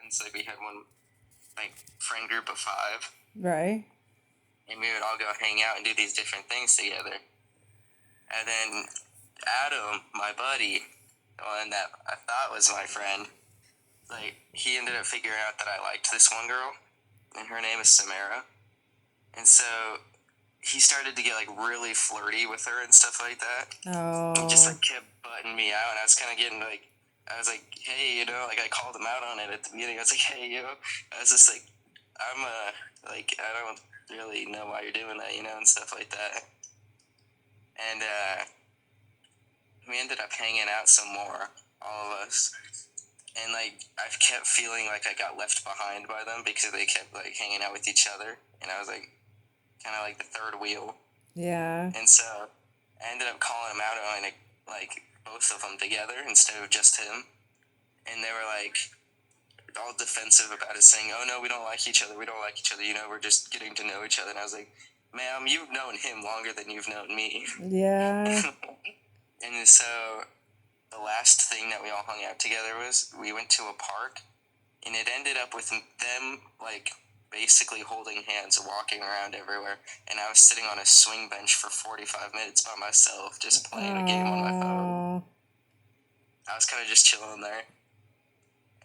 friends. Like we had one like friend group of 5, Right. and we would all go hang out and do these different things together. And then Adam, my buddy, the one that I thought was my friend, like he ended up figuring out that I liked this one girl, and her name is Samara. And so he started to get like really flirty with her and stuff like that. And just like kept butting me out, and I was kind of getting like, I was like, hey, you know, like I called him out on it at the beginning. I was like, hey, yo, I was just like, I'm like I don't really know why you're doing that, you know, and stuff like that. And we ended up hanging out some more, all of us. And like I kept feeling like I got left behind by them because they kept like hanging out with each other, and I was like kind of like the third wheel. Yeah. And so I ended up calling them out on like both of them together instead of just him. And they were like all defensive about it, saying, "Oh no, we don't like each other. We don't like each other. You know, we're just getting to know each other." And I was like, "Ma'am, you've known him longer than you've known me." Yeah. And so the last thing that we all hung out together was we went to a park, and it ended up with them like basically holding hands and walking around everywhere, and I was sitting on a swing bench for 45 minutes by myself just playing a game on my phone. I was kind of just chilling there,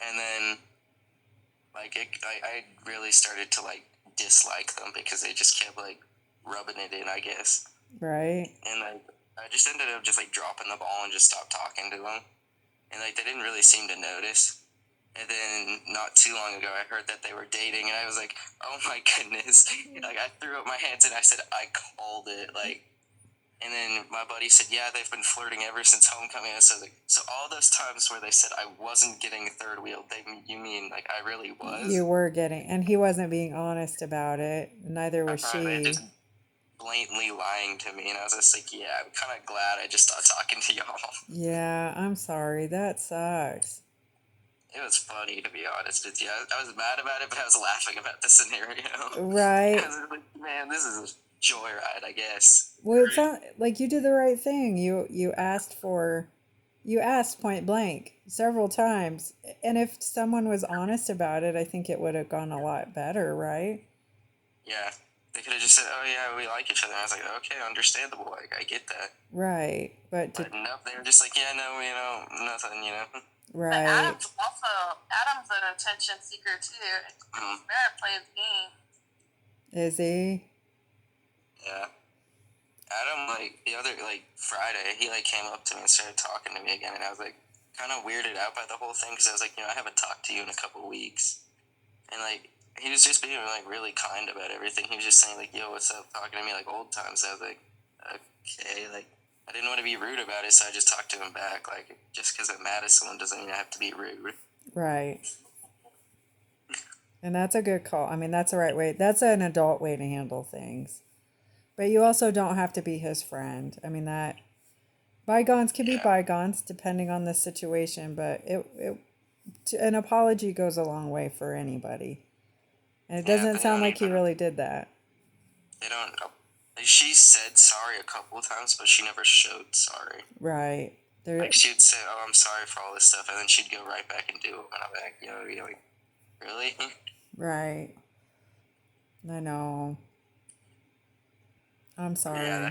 and then like I really started to like dislike them because they just kept like rubbing it in, I guess. Right. And like I just ended up just like dropping the ball and just stopped talking to them, and like they didn't really seem to notice. And then not too long ago, I heard that they were dating, and I was like, "Oh my goodness!" Like I threw up my hands and I said, "I called it!" Like, and then my buddy said, "Yeah, they've been flirting ever since homecoming." And I said, like, "So all those times where they said I wasn't getting a third wheel, you mean like I really was?" You were getting, and he wasn't being honest about it. Neither was They she. just blatantly lying to me, and I was just like, "Yeah, I'm kind of glad I just stopped talking to y'all." Yeah, I'm sorry. That sucks. It was funny, to be honest with you. I was mad about it, but I was laughing about the scenario. Right. I was like, man, this is a joyride, I guess. Well, it's not like you did the right thing. You asked point blank several times, and if someone was honest about it, I think it would have gone a lot better, right? Yeah. They could have just said, oh, yeah, we like each other. And I was like, okay, understandable. Like, I get that. Right. But to But nope, they were just like, yeah, no, you know, nothing, you know. But right. Adam's an attention seeker too. Barrett plays game. Is he? Yeah. Adam, like, the other, like, Friday, he, like, came up to me and started talking to me again, and I was, like, kind of weirded out by the whole thing, because I was like, you know, I haven't talked to you in a couple weeks. And, like, he was just being, like, really kind about everything. He was just saying, like, yo, what's up, talking to me like old times. I was like, okay, like, I didn't want to be rude about it, so I just talked to him back. Like, just because I'm mad at someone doesn't mean I have to be rude. Right. And that's a good call. I mean, that's the right way. That's an adult way to handle things. But you also don't have to be his friend. I mean, that bygones can be bygones depending on the situation, but an apology goes a long way for anybody. And it doesn't sound like he really did that. They don't. She said sorry a couple of times, but she never showed sorry. Right. Like, she'd say, oh, I'm sorry for all this stuff, and then she'd go right back and do it. And I'm like, you're like, really? Right. I know. I'm sorry. Yeah,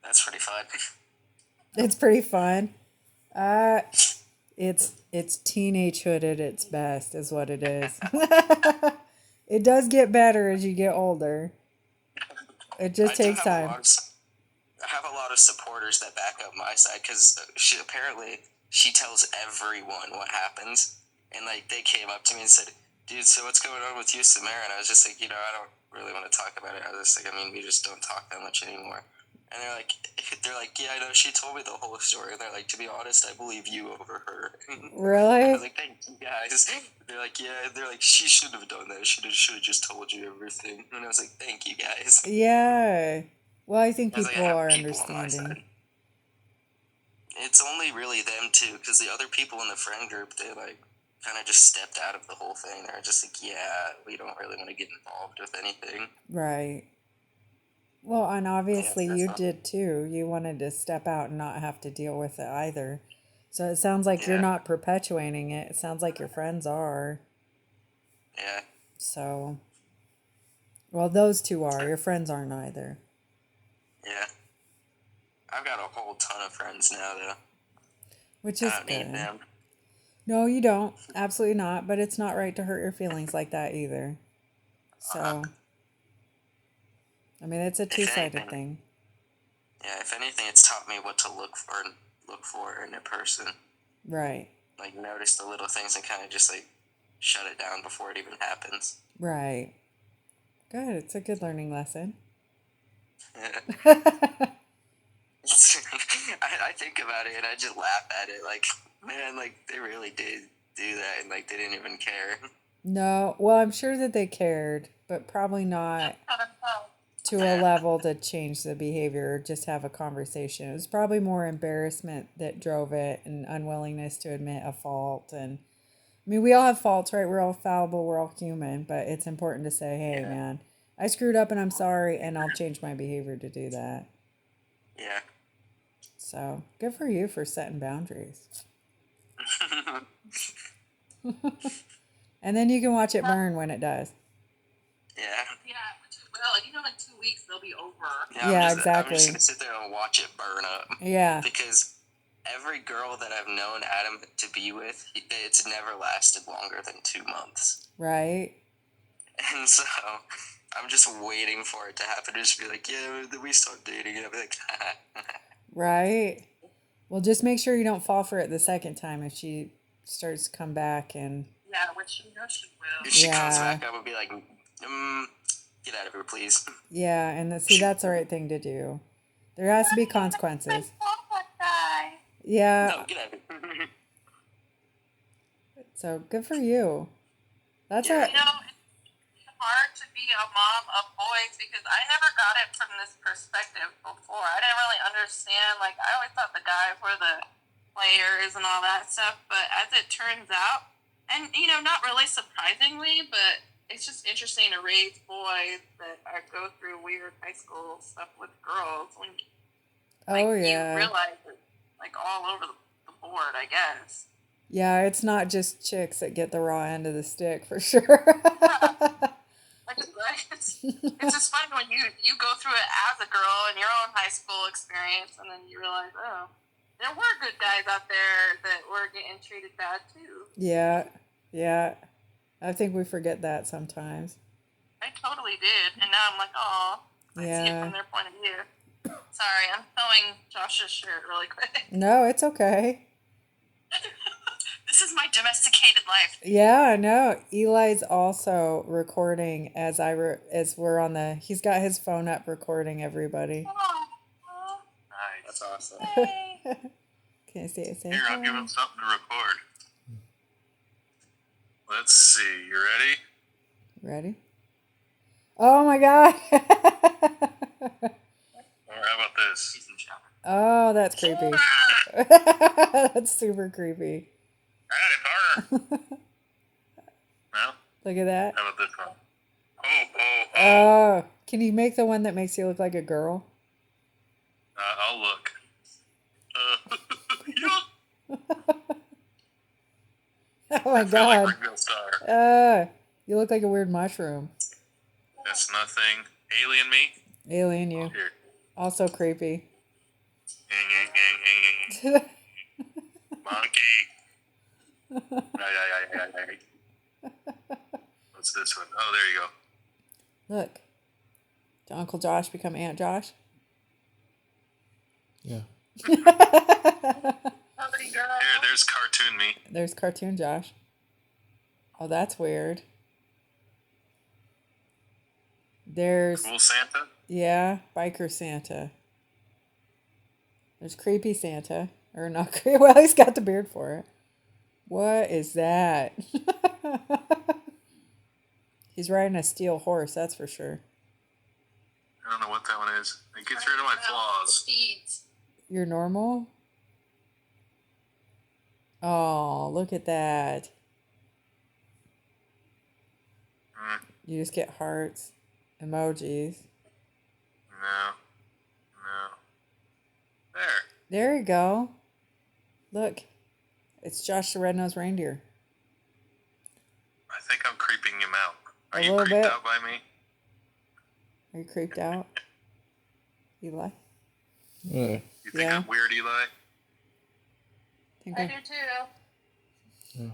that's pretty fun. It's pretty fun. It's teenagehood at its best, is what it is. It does get better as you get older. It just takes time. I have a lot of supporters that back up my side, because she tells everyone what happens, and like they came up to me and said, "Dude, so what's going on with you, Samara?" And I was just like, I don't really want to talk about it. I was just like, we just don't talk that much anymore. And they're like, yeah, I know. She told me the whole story. And they're like, to be honest, I believe you over her. Really? I was like, thank you guys. They're like, yeah. They're like, she shouldn't have done that. She should have just told you everything. And I was like, thank you guys. Yeah. Well, I think people are people understanding. It's only really them too, because the other people in the friend group, they like kind of just stepped out of the whole thing. They're just like, yeah, we don't really want to get involved with anything. Right. Well, and obviously you did too. You wanted to step out and not have to deal with it either. So it sounds like you're Yeah. not perpetuating it. It sounds like your friends are. Yeah. So, well, those two are. Your friends aren't either. Yeah. I've got a whole ton of friends now, though. Which I is don't need good. them. No, you don't. Absolutely not. But it's not right to hurt your feelings like that either. So, I mean, it's a If two-sided anything, thing. yeah. If anything, it's taught me what to look for in a person. Right. Like notice the little things and kind of just like shut it down before it even happens. Right. Good. It's a good learning lesson. I think about it and I just laugh at it. Like, man, like they really did do that and like they didn't even care. No, well, I'm sure that they cared, but probably not to a level to change the behavior or just have a conversation. It was probably more embarrassment that drove it and unwillingness to admit a fault. And I mean, we all have faults, right? We're all fallible, we're all human, but it's important to say, hey, Yeah. man, I screwed up and I'm sorry, and I'll change my behavior to do that. Yeah. So good for you for setting boundaries. And then you can watch it burn when it does. Yeah. Yeah, which it will. You know, in 2 weeks they'll be over. Yeah, I'm exactly. just gonna sit there and watch it burn up. Yeah. Because every girl that I've known Adam to be with, it's never lasted longer than 2 months. Right. And so I'm just waiting for it to happen. Just be like, yeah, then we start dating. And I'll be like, Right. Well, just make sure you don't fall for it the second time if she starts to come back and. Yeah, which you know she will. if she comes Yeah. back up and be like, get out of here, please. Yeah, and see, that's the right thing to do. There has to be consequences. Yeah. No, get out of here. So good for you. That's Yeah. a. You know, it's hard to be a mom of boys because I never got it from this perspective before. I didn't really understand. Like, I always thought the guys were the players and all that stuff, but as it turns out, and you know, not really surprisingly, but it's just interesting to raise boys that go through weird high school stuff with girls when Oh you yeah. realize it's like all over the board, I guess. Yeah, it's not just chicks that get the raw end of the stick for sure. Like, it's just funny when you go through it as a girl in your own high school experience, and then you realize, oh, there were good guys out there that were getting treated bad too. Yeah, yeah. I think we forget that sometimes. I totally did, and now I'm like, oh, I see it Yeah. from their point of view. Sorry, I'm sewing Josh's shirt really quick. No, it's okay. This is my domesticated life. Yeah, I know. Eli's also recording as as we're on the. He's got his phone up recording everybody. Oh, That's awesome. hey. Can I see it? Say Here, I'll give hi. him something to record. Let's see. You ready? Ready? Oh my god! Or how about this? He's in shower. Oh, that's creepy. That's super creepy. Howdy, partner. Well, Look at that. how about this one? Oh, oh, oh. Oh, can you make the one that makes you look like a girl? I'll look. Yeah. Oh my I feel like god. Ringo Starr. You look like a weird mushroom. That's nothing. Alien me? Alien you. Here. Also creepy. Monkey. Right. What's this one? Oh, there you go. Look. Did Uncle Josh become Aunt Josh? Yeah. Somebody girl. Here, there's cartoon me. There's cartoon Josh. Oh, that's weird. There's, Cool Santa. yeah, biker Santa. There's creepy Santa. Or not creepy. Well, he's got the beard for it. What is that? He's riding a steel horse, that's for sure. I don't know what that one is. It gets rid of my flaws. Feet. You're normal? Oh, look at that. Mm, You just get hearts, emojis. no. No. There. There you go. Look, It's Josh the Red-Nosed Reindeer. I think I'm creeping him out. Are A you little creeped bit. out by me? Are you creeped out, Eli? You think Yeah. I'm weird, Eli? Think I I- do too. Yeah.